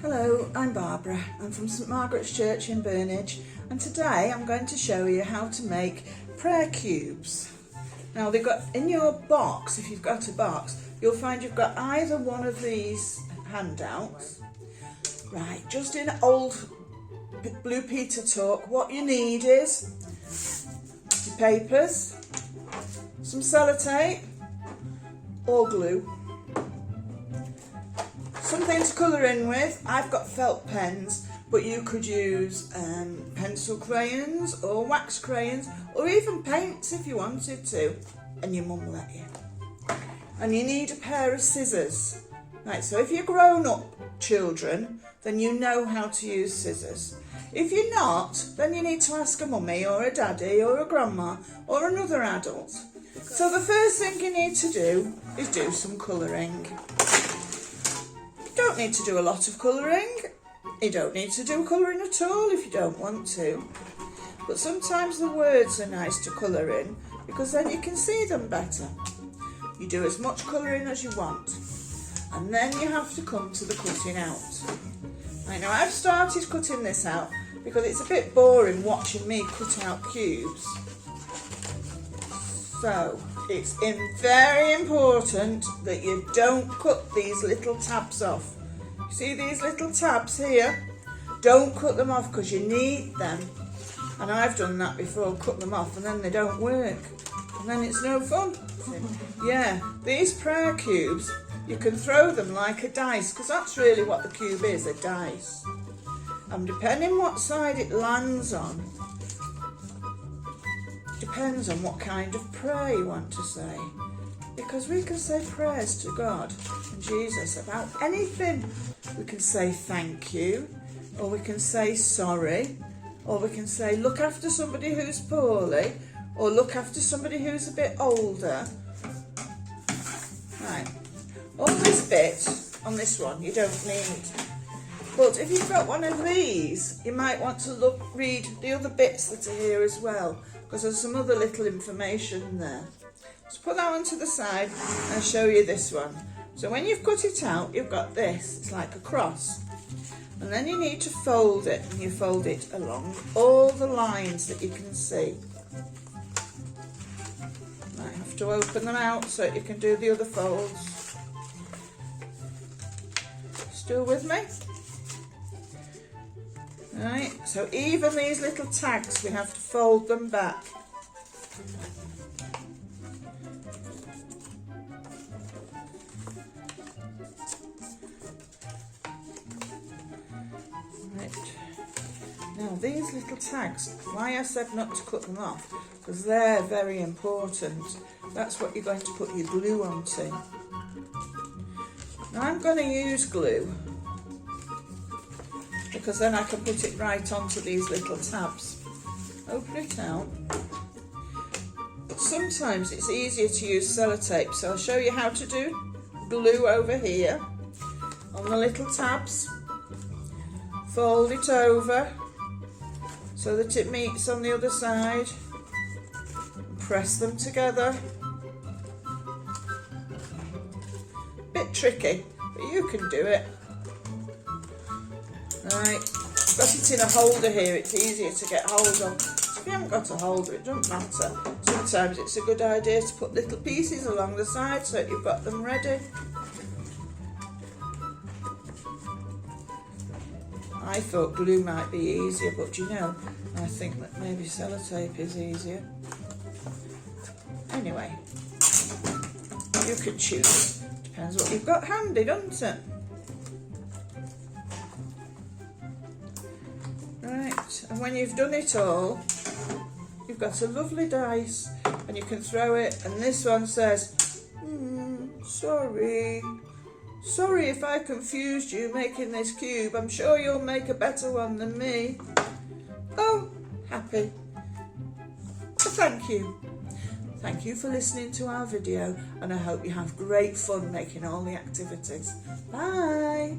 Hello, I'm Barbara. I'm from St Margaret's Church in Burnage, and today I'm going to show you how to make prayer cubes. Now they've got in your box, if you've got a box, you'll find you've got either one of these handouts. Right, just in old Blue Peter talk, what you need is your papers, some sellotape or glue, something to colour in with. I've got felt pens, but you could use pencil crayons or wax crayons or even paints if you wanted to, and your mum will let you. And you need a pair of scissors. Right, so if you're grown up children, then you know how to use scissors. If you're not, then you need to ask a mummy or a daddy or a grandma or another adult. So the first thing you need to do is do some colouring. You don't need to do a lot of colouring. You don't need to do colouring at all if you don't want to. But sometimes the words are nice to colour in because then you can see them better. You do as much colouring as you want. And then you have to come to the cutting out. I know I've started cutting this out because it's a bit boring watching me cut out cubes. So it's very important that you don't cut these little tabs off. You see these little tabs here? Don't cut them off because you need them. And I've done that before, cut them off, and then they don't work. And then it's no fun. Yeah, these prayer cubes, you can throw them like a dice, because that's really what the cube is, a dice. And depending what side it lands on, depends on what kind of prayer you want to say. Because we can say prayers to God and Jesus about anything. We can say thank you, or we can say sorry, or we can say look after somebody who's poorly, or look after somebody who's a bit older. Right, all this bit on this one you don't need. But if you've got one of these, you might want to read the other bits that are here as well, because there's some other little information there. So put that one to the side and I'll show you this one. So when you've cut it out, you've got this, it's like a cross. And then you need to fold it, and you fold it along all the lines that you can see. Might have to open them out so you can do the other folds. Still with me? Right, so even these little tags, we have to fold them back. Right, now these little tags, why I said not to cut them off, because they're very important. That's what you're going to put your glue onto. Now I'm going to use glue, because then I can put it right onto these little tabs. Open it out. But sometimes it's easier to use sellotape, so I'll show you how to do glue over here on the little tabs. Fold it over so that it meets on the other side. Press them together. Bit tricky, but you can do it. Right, got it in a holder here, it's easier to get hold of. So if you haven't got a holder, it doesn't matter. Sometimes it's a good idea to put little pieces along the side so that you've got them ready. I thought glue might be easier, but you know, I think that maybe sellotape is easier. Anyway, you can choose. Depends what you've got handy, doesn't it? Right, and when you've done it all, you've got a lovely dice, and you can throw it, and this one says, sorry. Sorry if I confused you making this cube. I'm sure you'll make a better one than me. Oh, happy. So thank you. Thank you for listening to our video, and I hope you have great fun making all the activities. Bye.